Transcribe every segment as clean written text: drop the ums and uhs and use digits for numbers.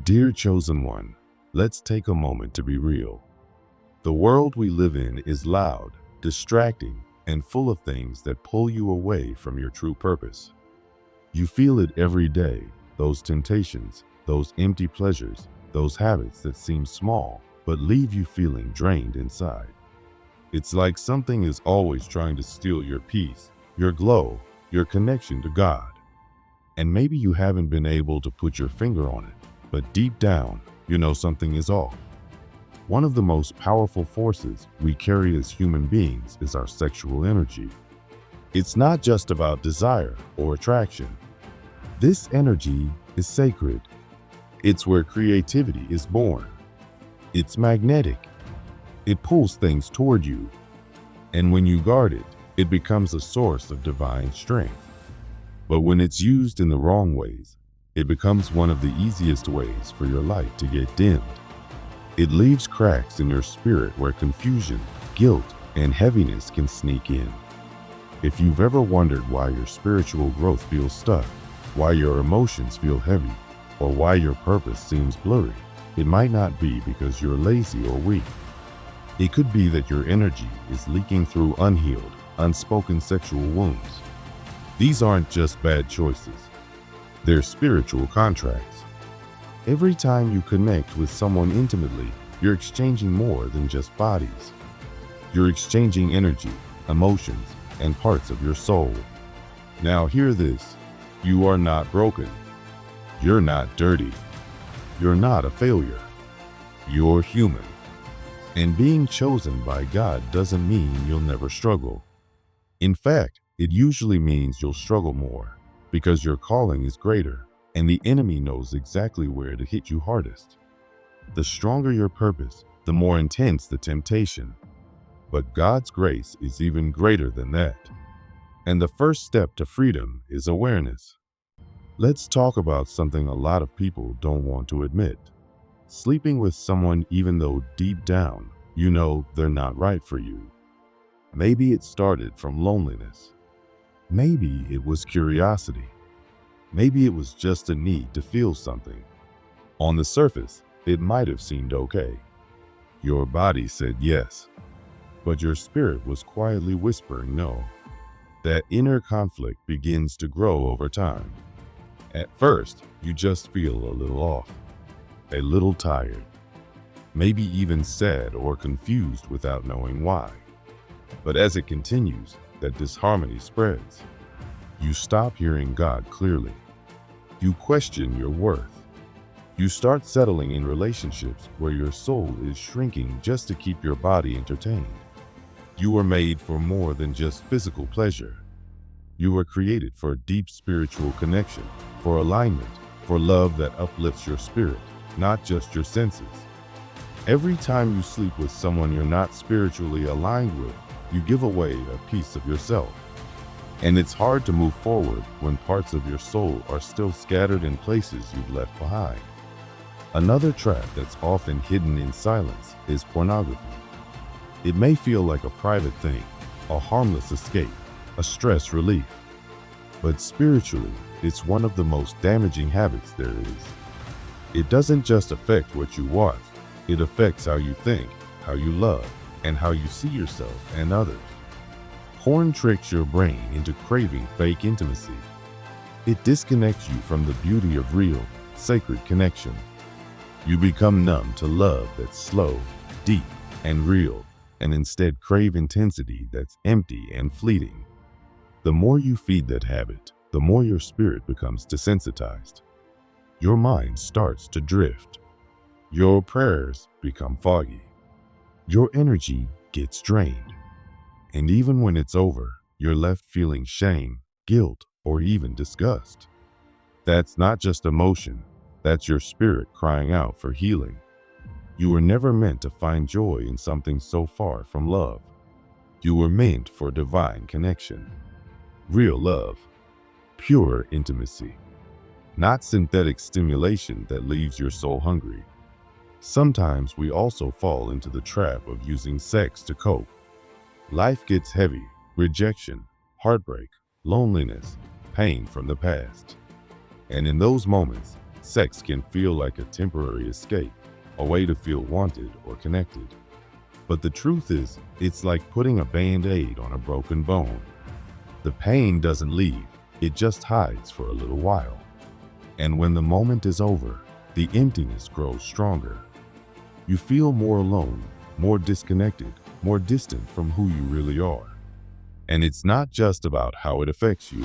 Dear chosen one, let's take a moment to be real. The world we live in is loud, distracting, and full of things that pull you away from your true purpose. You feel it every day, those temptations, those empty pleasures, those habits that seem small but leave you feeling drained inside. It's like something is always trying to steal your peace, your glow, your connection to God. And maybe you haven't been able to put your finger on it, but deep down, you know something is off. One of the most powerful forces we carry as human beings is our sexual energy. It's not just about desire or attraction. This energy is sacred. It's where creativity is born. It's magnetic. It pulls things toward you. And when you guard it, it becomes a source of divine strength. But when it's used in the wrong ways, it becomes one of the easiest ways for your light to get dimmed. It leaves cracks in your spirit where confusion, guilt, and heaviness can sneak in. If you've ever wondered why your spiritual growth feels stuck, why your emotions feel heavy, or why your purpose seems blurry, it might not be because you're lazy or weak. It could be that your energy is leaking through unhealed, unspoken sexual wounds. These aren't just bad choices. They're spiritual contracts. Every time you connect with someone intimately, you're exchanging more than just bodies. You're exchanging energy, emotions, and parts of your soul. Now hear this. You are not broken. You're not dirty. You're not a failure. You're human. And being chosen by God doesn't mean you'll never struggle. In fact, it usually means you'll struggle more because your calling is greater and the enemy knows exactly where to hit you hardest. The stronger your purpose, the more intense the temptation. But God's grace is even greater than that. And the first step to freedom is awareness. Let's talk about something a lot of people don't want to admit. Sleeping with someone even though deep down, you know they're not right for you. Maybe it started from loneliness. Maybe it was curiosity. Maybe it was just a need to feel something. On the surface, it might have seemed okay. Your body said yes, but your spirit was quietly whispering no. That inner conflict begins to grow over time. At first, you just feel a little off, a little tired, maybe even sad or confused without knowing why. But as it continues, that disharmony spreads. You stop hearing God clearly. You question your worth. You start settling in relationships where your soul is shrinking just to keep your body entertained. You were made for more than just physical pleasure. You were created for deep spiritual connection, for alignment, for love that uplifts your spirit, not just your senses. Every time you sleep with someone you're not spiritually aligned with, you give away a piece of yourself. And it's hard to move forward when parts of your soul are still scattered in places you've left behind. Another trap that's often hidden in silence is pornography. It may feel like a private thing, a harmless escape, a stress relief. But spiritually, it's one of the most damaging habits there is. It doesn't just affect what you watch, it affects how you think, how you love, and how you see yourself and others. Porn tricks your brain into craving fake intimacy. It disconnects you from the beauty of real, sacred connection. You become numb to love that's slow, deep, and real, and instead crave intensity that's empty and fleeting. The more you feed that habit, the more your spirit becomes desensitized. Your mind starts to drift. Your prayers become foggy. Your energy gets drained. And even when it's over, you're left feeling shame, guilt, or even disgust. That's not just emotion, that's your spirit crying out for healing. You were never meant to find joy in something so far from love. You were meant for divine connection. Real love, pure intimacy, not synthetic stimulation that leaves your soul hungry. Sometimes we also fall into the trap of using sex to cope. Life gets heavy, rejection, heartbreak, loneliness, pain from the past. And in those moments, Sex can feel like a temporary escape, a way to feel wanted or connected. But the truth is, it's like putting a band-aid on a broken bone. The pain doesn't leave, it just hides for a little while. And when the moment is over, the emptiness grows stronger. You feel more alone, more disconnected, more distant from who you really are. And it's not just about how it affects you.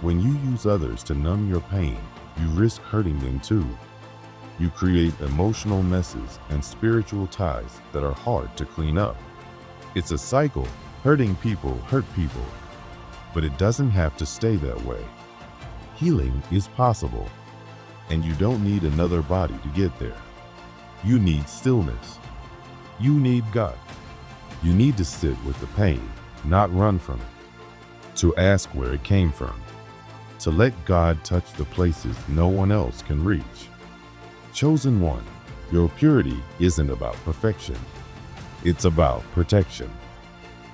When you use others to numb your pain, you risk hurting them too. You create emotional messes and spiritual ties that are hard to clean up. It's a cycle. Hurting people hurt people. But it doesn't have to stay that way. Healing is possible. And you don't need another body to get there. You need stillness. You need God. You need to sit with the pain, not run from it. To ask where it came from. To let God touch the places no one else can reach. Chosen one, your purity isn't about perfection. It's about protection.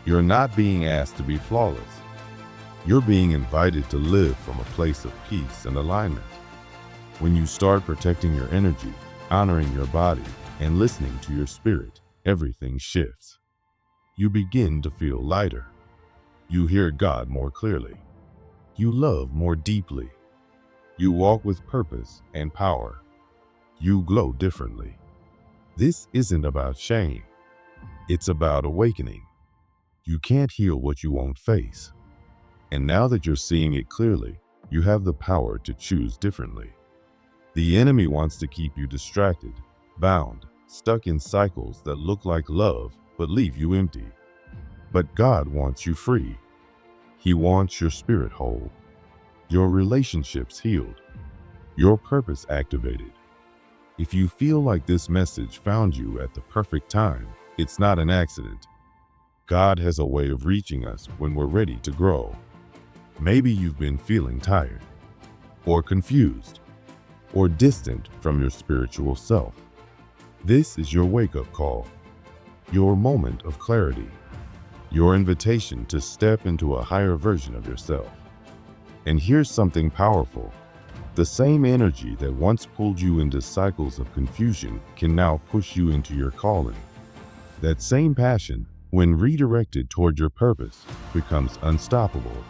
You're not being asked to be flawless. You're being invited to live from a place of peace and alignment. When you start protecting your energy, honoring your body, and listening to your spirit, everything shifts. You begin to feel lighter. You hear God more clearly. You love more deeply. You walk with purpose and power. You glow differently. This isn't about shame. It's about awakening. You can't heal what you won't face. And now that you're seeing it clearly, you have the power to choose differently. The enemy wants to keep you distracted, bound, stuck in cycles that look like love but leave you empty. But God wants you free. He wants your spirit whole, your relationships healed, your purpose activated. If you feel like this message found you at the perfect time, it's not an accident. God has a way of reaching us when we're ready to grow. Maybe you've been feeling tired, or confused, or distant from your spiritual self. This is your wake-up call, your moment of clarity, your invitation to step into a higher version of yourself. And here's something powerful. The same energy that once pulled you into cycles of confusion can now push you into your calling. That same passion, when redirected toward your purpose, becomes unstoppable.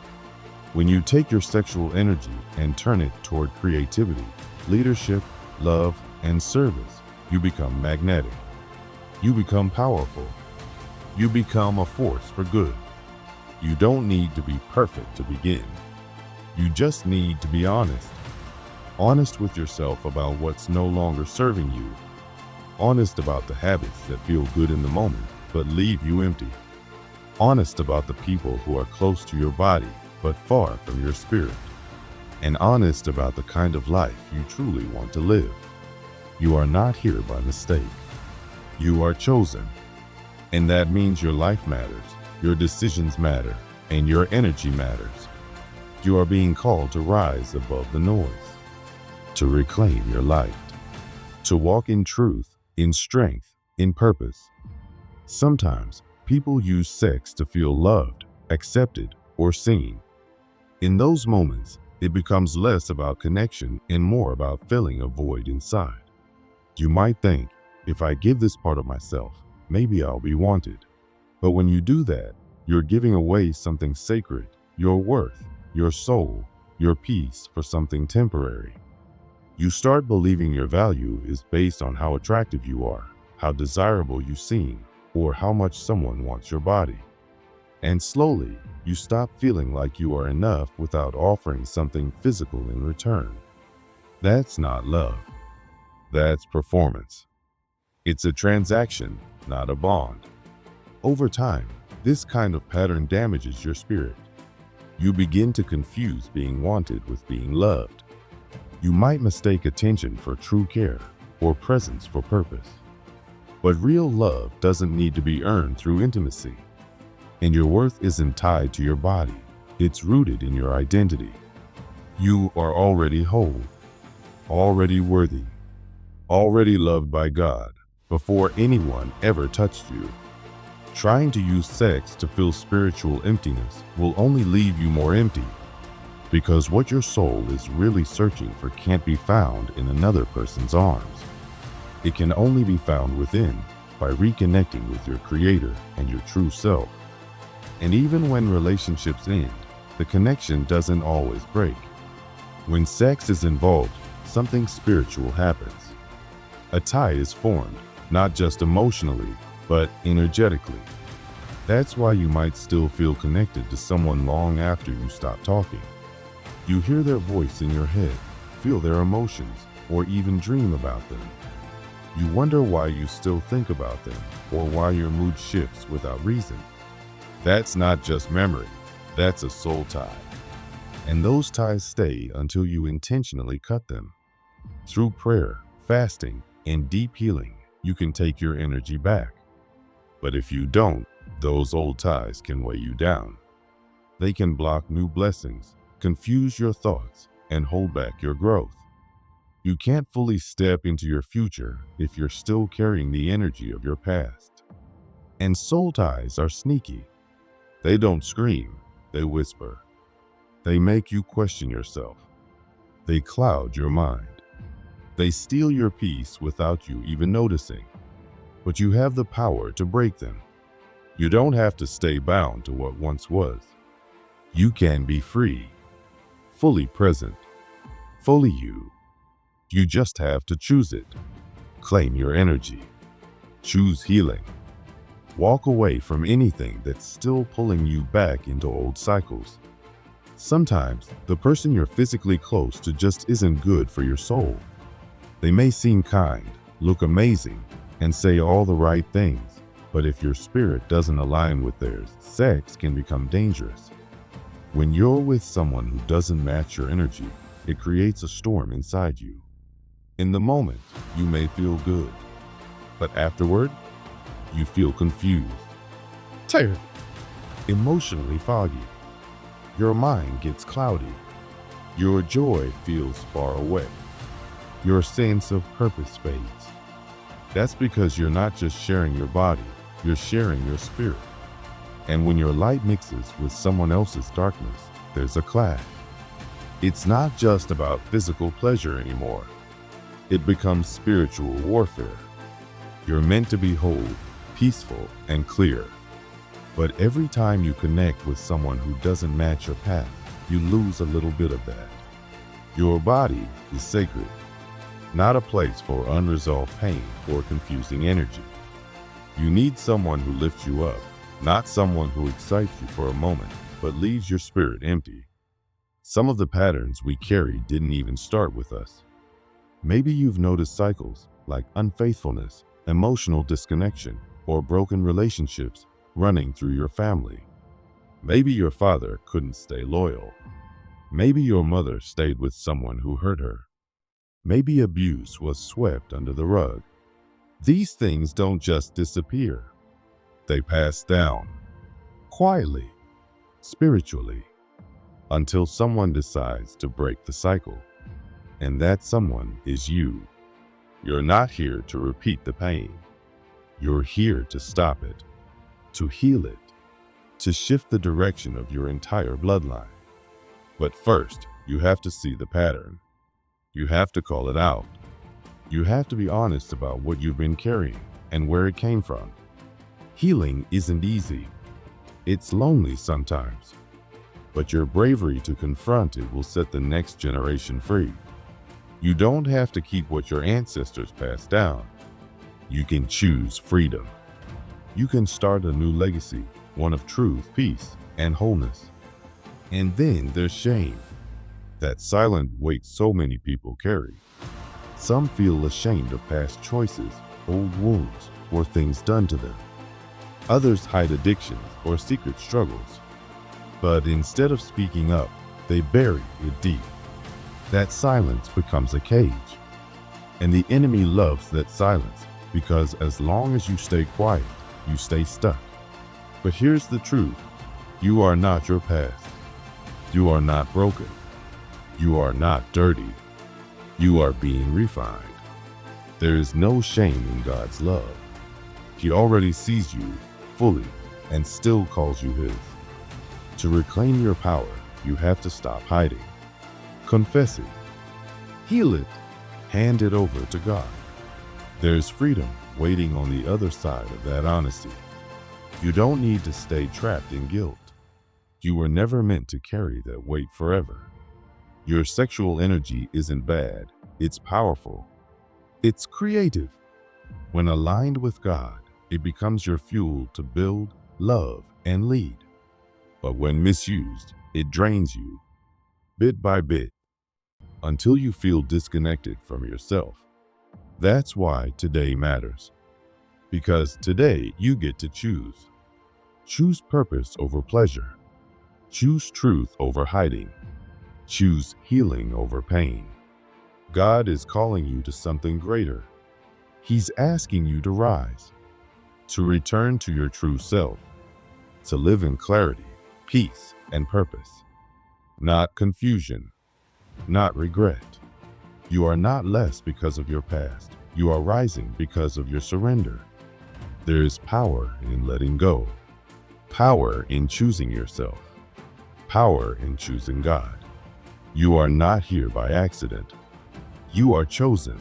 When you take your sexual energy and turn it toward creativity, leadership, love, and service, you become magnetic. You become powerful. You become a force for good. You don't need to be perfect to begin. You just need to be honest. Honest with yourself about what's no longer serving you. Honest about the habits that feel good in the moment but leave you empty. Honest about the people who are close to your body but far from your spirit. And honest about the kind of life you truly want to live. You are not here by mistake. You are chosen. And that means your life matters, your decisions matter, and your energy matters. You are being called to rise above the noise, to reclaim your light, to walk in truth, in strength, in purpose. Sometimes people use sex to feel loved, accepted, or seen. In those moments, it becomes less about connection and more about filling a void inside. You might think, if I give this part of myself, maybe I'll be wanted. But when you do that, you're giving away something sacred, your worth, your soul, your peace for something temporary. You start believing your value is based on how attractive you are, how desirable you seem, or how much someone wants your body. And slowly, you stop feeling like you are enough without offering something physical in return. That's not love. That's performance. It's a transaction, not a bond. Over time, this kind of pattern damages your spirit. You begin to confuse being wanted with being loved. You might mistake attention for true care or presence for purpose. But real love doesn't need to be earned through intimacy. And your worth isn't tied to your body. It's rooted in your identity. You are already whole, already worthy, already loved by God before anyone ever touched you. Trying to use sex to fill spiritual emptiness will only leave you more empty. Because what your soul is really searching for can't be found in another person's arms. It can only be found within by reconnecting with your creator and your true self. And even when relationships end, the connection doesn't always break. When sex is involved, something spiritual happens. A tie is formed, not just emotionally, but energetically. That's why you might still feel connected to someone long after you stop talking. You hear their voice in your head, feel their emotions, or even dream about them. You wonder why you still think about them, or why your mood shifts without reason. That's not just memory, that's a soul tie. And those ties stay until you intentionally cut them. Through prayer, fasting, and deep healing, you can take your energy back. But if you don't, those old ties can weigh you down. They can block new blessings, confuse your thoughts, and hold back your growth. You can't fully step into your future if you're still carrying the energy of your past. And soul ties are sneaky. They don't scream, they whisper. They make you question yourself. They cloud your mind. They steal your peace without you even noticing. But you have the power to break them. You don't have to stay bound to what once was. You can be free, fully present, fully you. You just have to choose it. Claim your energy. Choose healing. Walk away from anything that's still pulling you back into old cycles. Sometimes the person you're physically close to just isn't good for your soul. They may seem kind, look amazing, and say all the right things, but if your spirit doesn't align with theirs, sex can become dangerous. When you're with someone who doesn't match your energy, it creates a storm inside you. In the moment, you may feel good, but afterward, you feel confused, tired, emotionally foggy. Your mind gets cloudy. Your joy feels far away. Your sense of purpose fades. That's because you're not just sharing your body, you're sharing your spirit. And when your light mixes with someone else's darkness, there's a clash. It's not just about physical pleasure anymore. It becomes spiritual warfare. You're meant to be whole, peaceful, and clear. But every time you connect with someone who doesn't match your path, you lose a little bit of that. Your body is sacred, not a place for unresolved pain or confusing energy. You need someone who lifts you up, not someone who excites you for a moment, but leaves your spirit empty. Some of the patterns we carry didn't even start with us. Maybe you've noticed cycles like unfaithfulness, emotional disconnection, or broken relationships running through your family. Maybe your father couldn't stay loyal. Maybe your mother stayed with someone who hurt her. Maybe abuse was swept under the rug. These things don't just disappear. They pass down, quietly, spiritually, until someone decides to break the cycle. And that someone is you. You're not here to repeat the pain. You're here to stop it, to heal it, to shift the direction of your entire bloodline. But first, you have to see the pattern. You have to call it out. You have to be honest about what you've been carrying and where it came from. Healing isn't easy. It's lonely sometimes. But your bravery to confront it will set the next generation free. You don't have to keep what your ancestors passed down. You can choose freedom. You can start a new legacy, one of truth, peace, and wholeness. And then there's shame, that silent weight so many people carry. Some feel ashamed of past choices, old wounds, or things done to them. Others hide addictions or secret struggles. But instead of speaking up, they bury it deep. That silence becomes a cage. And the enemy loves that silence because as long as you stay quiet, you stay stuck. But here's the truth. You are not your past. You are not broken. You are not dirty. You are being refined. There is no shame in God's love. He already sees you fully and still calls you His. To reclaim your power, you have to stop hiding. Confess it. Heal it. Hand it over to God. There's freedom waiting on the other side of that honesty. You don't need to stay trapped in guilt. You were never meant to carry that weight forever. Your sexual energy isn't bad. It's powerful. It's creative. When aligned with God, it becomes your fuel to build, love, and lead. But when misused, it drains you, bit by bit, until you feel disconnected from yourself. That's why today matters. Because today you get to choose. Choose purpose over pleasure. Choose truth over hiding. Choose healing over pain. God is calling you to something greater. He's asking you to rise, to return to your true self, to live in clarity, peace, and purpose. Not confusion, not regret. You are not less because of your past. You are rising because of your surrender. There is power in letting go, power in choosing yourself, power in choosing God. You are not here by accident. You are chosen.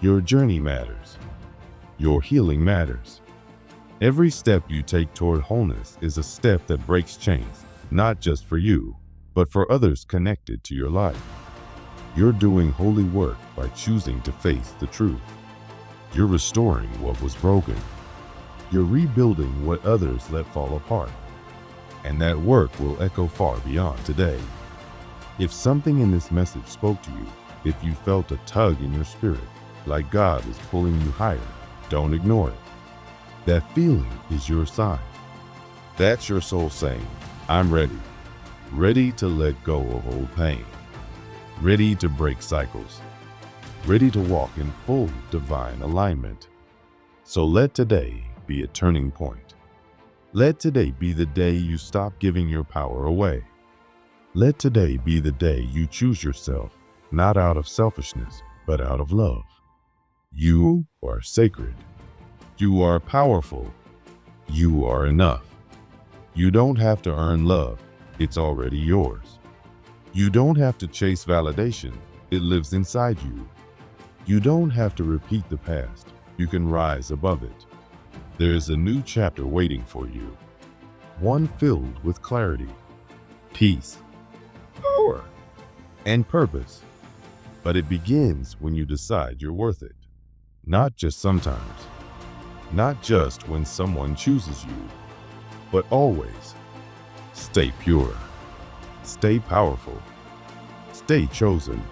Your journey matters. Your healing matters. Every step you take toward wholeness is a step that breaks chains, not just for you, but for others connected to your life. You're doing holy work by choosing to face the truth. You're restoring what was broken. You're rebuilding what others let fall apart. And that work will echo far beyond today. If something in this message spoke to you, if you felt a tug in your spirit, like God is pulling you higher, don't ignore it. That feeling is your sign. That's your soul saying, I'm ready. Ready to let go of old pain. Ready to break cycles. Ready to walk in full divine alignment. So let today be a turning point. Let today be the day you stop giving your power away. Let today be the day you choose yourself, not out of selfishness, but out of love. You are sacred. You are powerful. You are enough. You don't have to earn love. It's already yours. You don't have to chase validation. It lives inside you. You don't have to repeat the past. You can rise above it. There's a new chapter waiting for you. One filled with clarity, peace, power, and purpose. But it begins when you decide you're worth it. Not just sometimes. Not just when someone chooses you, but always. Stay pure. Stay powerful. Stay chosen.